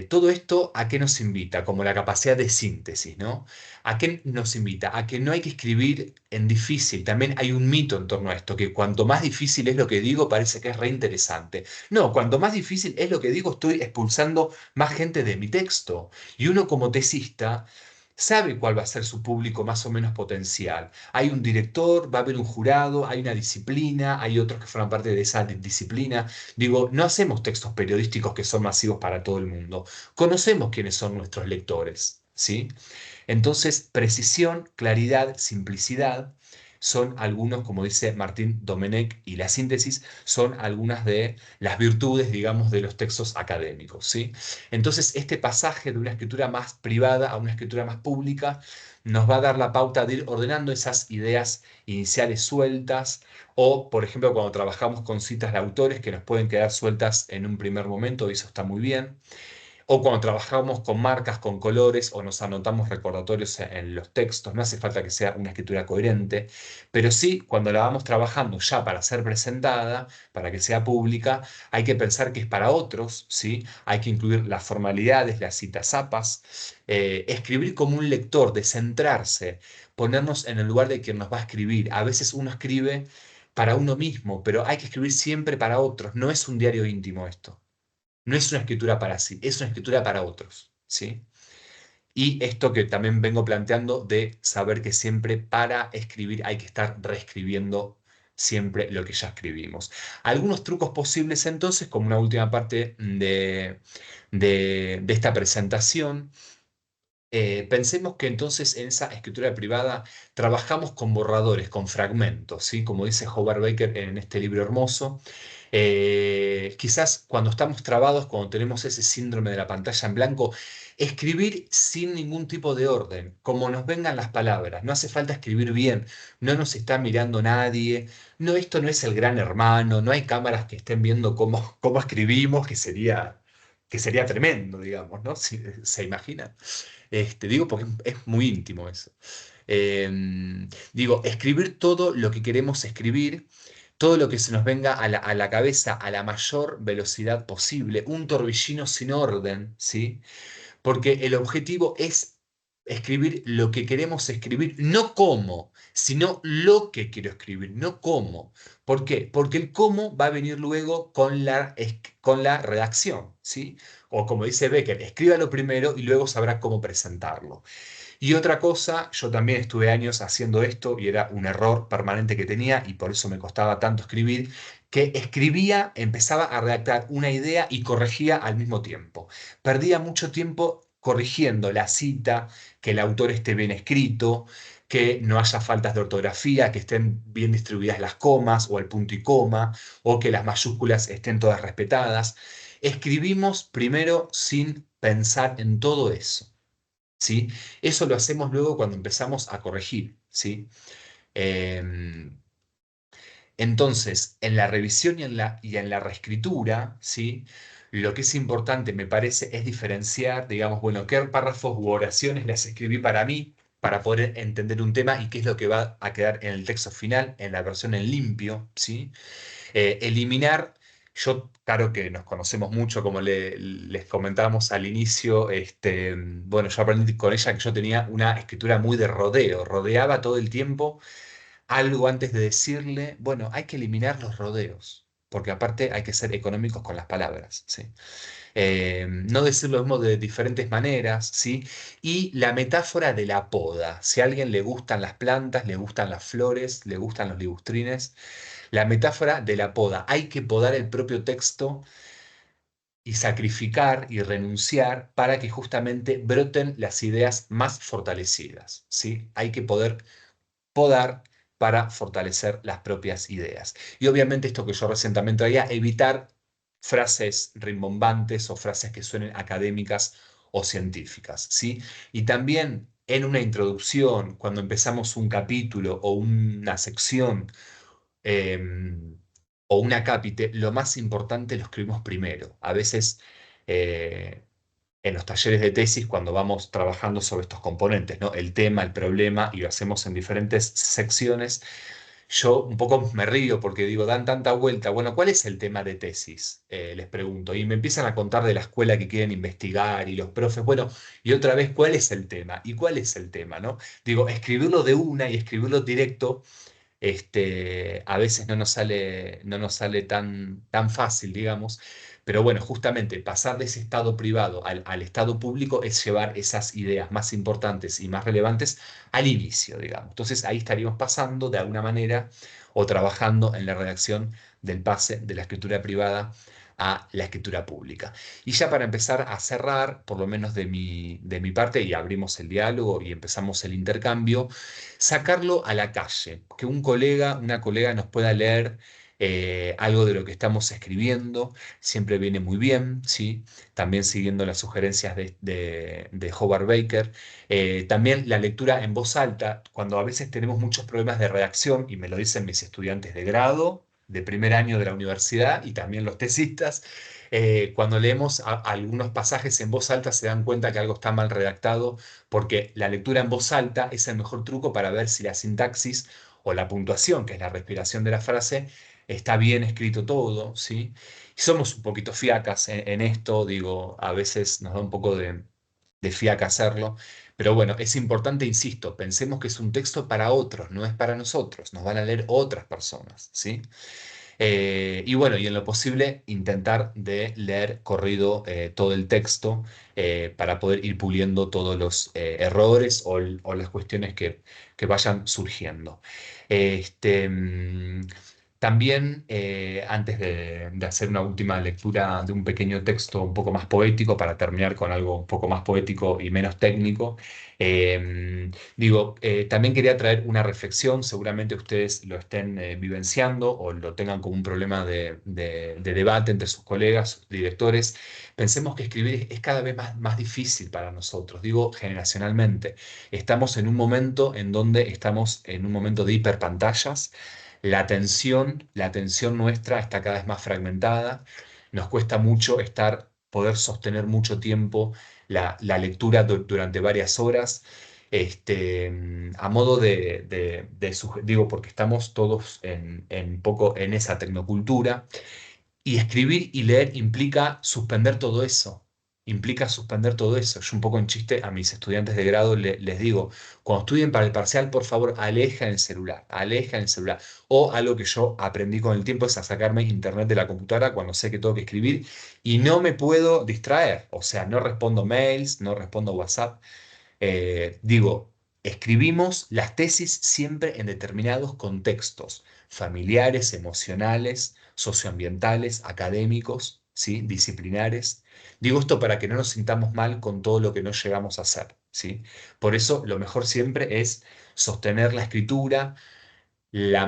Todo esto, ¿a qué nos invita? Como la capacidad de síntesis, ¿no? ¿A qué nos invita? A que no hay que escribir en difícil. También hay un mito en torno a esto, que cuanto más difícil es lo que digo, parece que es re interesante. No, cuanto más difícil es lo que digo, estoy expulsando más gente de mi texto. Y uno como tesista sabe cuál va a ser su público más o menos potencial. Hay un director, va a haber un jurado, hay una disciplina, hay otros que forman parte de esa disciplina. Digo, no hacemos textos periodísticos que son masivos para todo el mundo. Conocemos quiénes son nuestros lectores, ¿sí? Entonces, precisión, claridad, simplicidad son algunos, como dice Martín Domenech, y la síntesis son algunas de las virtudes, digamos, de los textos académicos, ¿sí? Entonces, este pasaje de una escritura más privada a una escritura más pública nos va a dar la pauta de ir ordenando esas ideas iniciales sueltas, o, por ejemplo, cuando trabajamos con citas de autores que nos pueden quedar sueltas en un primer momento, y eso está muy bien. O cuando trabajamos con marcas, con colores, o nos anotamos recordatorios en los textos, no hace falta que sea una escritura coherente, pero sí, cuando la vamos trabajando ya para ser presentada, para que sea pública, hay que pensar que es para otros, ¿sí? Hay que incluir las formalidades, las citas zapas, escribir como un lector, descentrarse, ponernos en el lugar de quien nos va a escribir. A veces uno escribe para uno mismo, pero hay que escribir siempre para otros, no es un diario íntimo esto. No es una escritura para sí, es una escritura para otros, ¿sí? Y esto que también vengo planteando de saber que siempre para escribir hay que estar reescribiendo siempre lo que ya escribimos. Algunos trucos posibles entonces, como una última parte de esta presentación. Pensemos que entonces en esa escritura privada trabajamos con borradores, con fragmentos, ¿sí? Como dice Howard Baker en este libro hermoso. Quizás cuando estamos trabados, cuando tenemos ese síndrome de la pantalla en blanco, escribir sin ningún tipo de orden, como nos vengan las palabras. No hace falta escribir bien, no nos está mirando nadie, no, esto no es el gran hermano, no hay cámaras que estén viendo cómo escribimos, que sería tremendo, digamos, ¿no? Si, ¿se imagina? Digo porque es muy íntimo eso. Digo, escribir todo lo que queremos escribir, todo lo que se nos venga a la cabeza a la mayor velocidad posible, un torbellino sin orden, ¿sí? Porque el objetivo es escribir lo que queremos escribir, no cómo, sino lo que quiero escribir, no cómo. ¿Por qué? Porque el cómo va a venir luego con la redacción, ¿sí? O como dice Becker, escríbalo primero y luego sabrá cómo presentarlo. Y otra cosa, yo también estuve años haciendo esto y era un error permanente que tenía y por eso me costaba tanto escribir, que escribía, empezaba a redactar una idea y corregía al mismo tiempo. Perdía mucho tiempo corrigiendo la cita, que el autor esté bien escrito, que no haya faltas de ortografía, que estén bien distribuidas las comas o el punto y coma, o que las mayúsculas estén todas respetadas. Escribimos primero sin pensar en todo eso. ¿Sí? Eso lo hacemos luego cuando empezamos a corregir, ¿sí? Em, entonces, en la revisión y en la reescritura, ¿sí? Lo que es importante, me parece, es diferenciar, digamos, bueno, qué párrafos u oraciones las escribí para mí, para poder entender un tema y qué es lo que va a quedar en el texto final, en la versión en limpio, ¿sí? Eliminar, yo, claro que nos conocemos mucho, como les comentábamos al inicio, bueno, yo aprendí con ella que yo tenía una escritura muy de rodeo, rodeaba todo el tiempo algo antes de decirle, bueno, hay que eliminar los rodeos, porque aparte hay que ser económicos con las palabras, ¿sí? No decir lo mismo de diferentes maneras, ¿sí? Y la metáfora de la poda, si a alguien le gustan las plantas, le gustan las flores, le gustan los ligustrines, la metáfora de la poda. Hay que podar el propio texto y sacrificar y renunciar para que justamente broten las ideas más fortalecidas, ¿sí? Hay que poder podar para fortalecer las propias ideas. Y obviamente esto que yo recién traía, evitar frases rimbombantes o frases que suenen académicas o científicas, ¿sí? Y también en una introducción, cuando empezamos un capítulo o una sección, eh, o un acápite, lo más importante lo escribimos primero. A veces eh, en los talleres de tesis, cuando vamos trabajando sobre estos componentes, ¿no? El tema, el problema, y lo hacemos en diferentes secciones, yo un poco me río porque digo, dan tanta vuelta. Bueno, ¿cuál es el tema de tesis? Les pregunto. Y me empiezan a contar de la escuela que quieren investigar y los profes. Bueno, y otra vez, ¿cuál es el tema? ¿Y cuál es el tema, no? Digo, escribirlo de una y escribirlo directo a veces no nos sale tan fácil, digamos, pero bueno, justamente pasar de ese estado privado al estado público es llevar esas ideas más importantes y más relevantes al inicio, digamos. Entonces ahí estaríamos pasando de alguna manera o trabajando en la redacción del pase de la escritura privada a la escritura pública. Y ya para empezar a cerrar, por lo menos de mi parte, y abrimos el diálogo y empezamos el intercambio, sacarlo a la calle, que un colega, una colega nos pueda leer algo de lo que estamos escribiendo, siempre viene muy bien, ¿sí? También siguiendo las sugerencias de Howard Baker. También la lectura en voz alta, cuando a veces tenemos muchos problemas de redacción, y me lo dicen mis estudiantes de grado, de primer año de la universidad y también los tesistas, cuando leemos algunos pasajes en voz alta se dan cuenta que algo está mal redactado porque la lectura en voz alta es el mejor truco para ver si la sintaxis o la puntuación, que es la respiración de la frase, está bien escrito todo, ¿sí? Y somos un poquito fiacas en esto, digo, a veces nos da un poco de fiaca hacerlo, pero bueno, es importante, insisto, pensemos que es un texto para otros, no es para nosotros, nos van a leer otras personas, ¿sí? Y bueno, y en lo posible intentar de leer corrido todo el texto para poder ir puliendo todos los errores o las cuestiones que vayan surgiendo. Este, mm, También, antes de hacer una última lectura de un pequeño texto un poco más poético, para terminar con algo un poco más poético y menos técnico, digo, también quería traer una reflexión, seguramente ustedes lo estén vivenciando o lo tengan como un problema de debate entre sus colegas, sus directores. Pensemos que escribir es cada vez más difícil para nosotros, digo generacionalmente. Estamos en un momento en donde estamos en un momento de hiperpantallas. La atención nuestra está cada vez más fragmentada. Nos cuesta mucho poder sostener mucho tiempo la lectura durante varias horas. A modo digo, porque estamos todos en poco en esa tecnocultura, y escribir y leer implica suspender todo eso. implica suspender todo eso. Yo un poco en chiste a mis estudiantes de grado les digo, cuando estudien para el parcial, por favor, alejen el celular, alejen el celular. O algo que yo aprendí con el tiempo es a sacarme internet de la computadora cuando sé que tengo que escribir y no me puedo distraer. O sea, no respondo mails, no respondo WhatsApp. Digo, escribimos las tesis siempre en determinados contextos, familiares, emocionales, socioambientales, académicos, ¿sí? Disciplinares. Digo esto para que no nos sintamos mal con todo lo que no llegamos a hacer, ¿sí? Por eso lo mejor siempre es sostener la escritura, la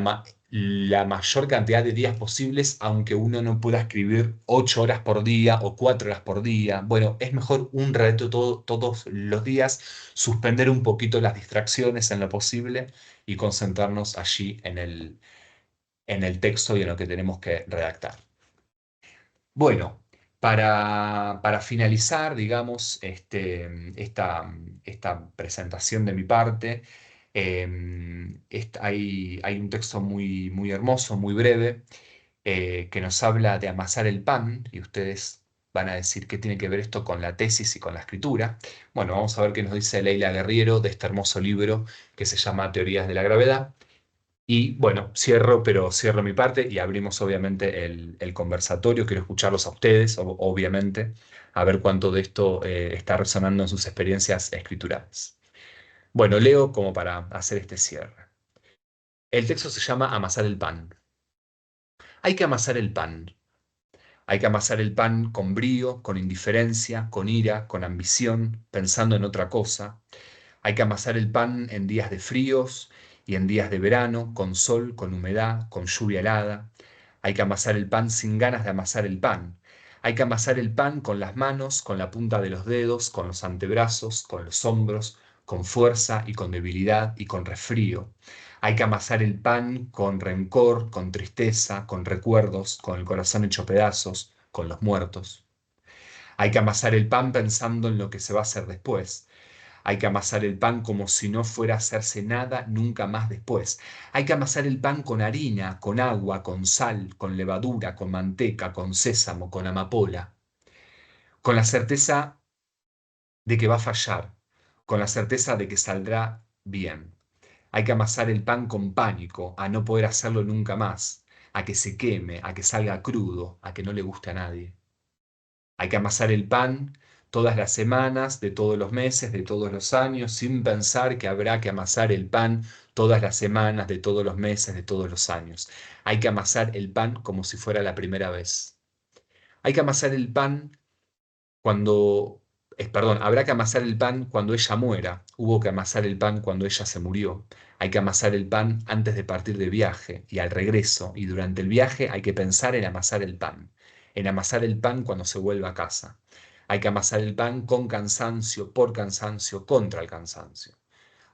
mayor cantidad de días posibles, aunque uno no pueda escribir 8 horas por día o 4 horas por día. Bueno, es mejor un reto todos los días, suspender un poquito las distracciones en lo posible y concentrarnos allí en el texto y en lo que tenemos que redactar. Bueno, para finalizar, digamos, esta presentación de mi parte, hay un texto muy, muy hermoso, muy breve, que nos habla de amasar el pan, y ustedes van a decir qué tiene que ver esto con la tesis y con la escritura. Bueno, vamos a ver qué nos dice Leila Guerriero de este hermoso libro que se llama Teorías de la Gravedad. Y bueno, cierro, pero cierro mi parte y abrimos obviamente el conversatorio. Quiero escucharlos a ustedes, obviamente, a ver cuánto de esto está resonando en sus experiencias escriturales. Bueno, leo como para hacer este cierre. El texto se llama Amasar el pan. Hay que amasar el pan. Hay que amasar el pan con brío, con indiferencia, con ira, con ambición, pensando en otra cosa. Hay que amasar el pan en días de fríos y en días de verano, con sol, con humedad, con lluvia helada. Hay que amasar el pan sin ganas de amasar el pan. Hay que amasar el pan con las manos, con la punta de los dedos, con los antebrazos, con los hombros, con fuerza y con debilidad y con resfrío. Hay que amasar el pan con rencor, con tristeza, con recuerdos, con el corazón hecho pedazos, con los muertos. Hay que amasar el pan pensando en lo que se va a hacer después. Hay que amasar el pan como si no fuera a hacerse nada nunca más después. Hay que amasar el pan con harina, con agua, con sal, con levadura, con manteca, con sésamo, con amapola, con la certeza de que va a fallar, con la certeza de que saldrá bien. Hay que amasar el pan con pánico, a no poder hacerlo nunca más, a que se queme, a que salga crudo, a que no le guste a nadie. Hay que amasar el pan todas las semanas, de todos los meses, de todos los años, sin pensar que habrá que amasar el pan todas las semanas, de todos los meses, de todos los años. Hay que amasar el pan como si fuera la primera vez. Hay que amasar el pan cuando, perdón, habrá que amasar el pan cuando ella muera. Hubo que amasar el pan cuando ella se murió. Hay que amasar el pan antes de partir de viaje y al regreso. Y durante el viaje hay que pensar en amasar el pan. En amasar el pan cuando se vuelva a casa. Hay que amasar el pan con cansancio, por cansancio, contra el cansancio.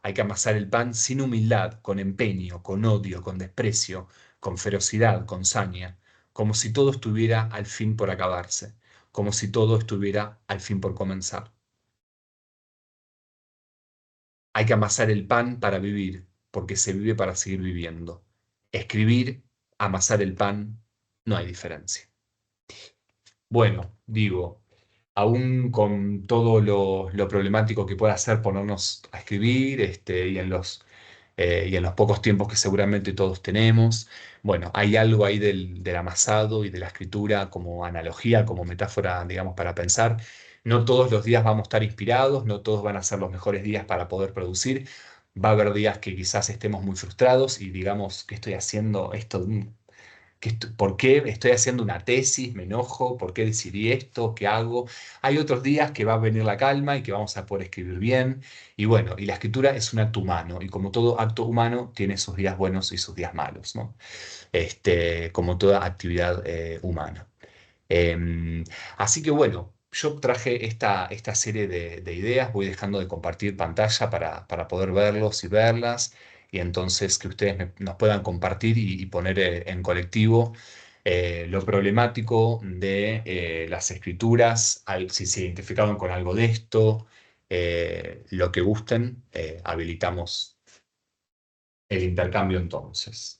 Hay que amasar el pan sin humildad, con empeño, con odio, con desprecio, con ferocidad, con saña, como si todo estuviera al fin por acabarse, como si todo estuviera al fin por comenzar. Hay que amasar el pan para vivir, porque se vive para seguir viviendo. Escribir, amasar el pan, no hay diferencia. Bueno, digo, aún con todo lo problemático que pueda ser ponernos a escribir, y en los pocos tiempos que seguramente todos tenemos, bueno, hay algo ahí del amasado y de la escritura como analogía, como metáfora, digamos, para pensar. No todos los días vamos a estar inspirados, no todos van a ser los mejores días para poder producir. Va a haber días que quizás estemos muy frustrados y digamos, ¿qué estoy haciendo esto? ¿Por qué estoy haciendo una tesis? ¿Me enojo? ¿Por qué decidí esto? ¿Qué hago? Hay otros días que va a venir la calma y que vamos a poder escribir bien. Y bueno, y la escritura es un acto humano. Y como todo acto humano, tiene sus días buenos y sus días malos, ¿no? Como toda actividad humana. Así que bueno, yo traje esta serie de ideas, voy dejando de compartir pantalla para poder verlos y verlas, y entonces que ustedes nos puedan compartir y poner en colectivo lo problemático de las escrituras, si se identificaron con algo de esto, lo que gusten, habilitamos el intercambio entonces.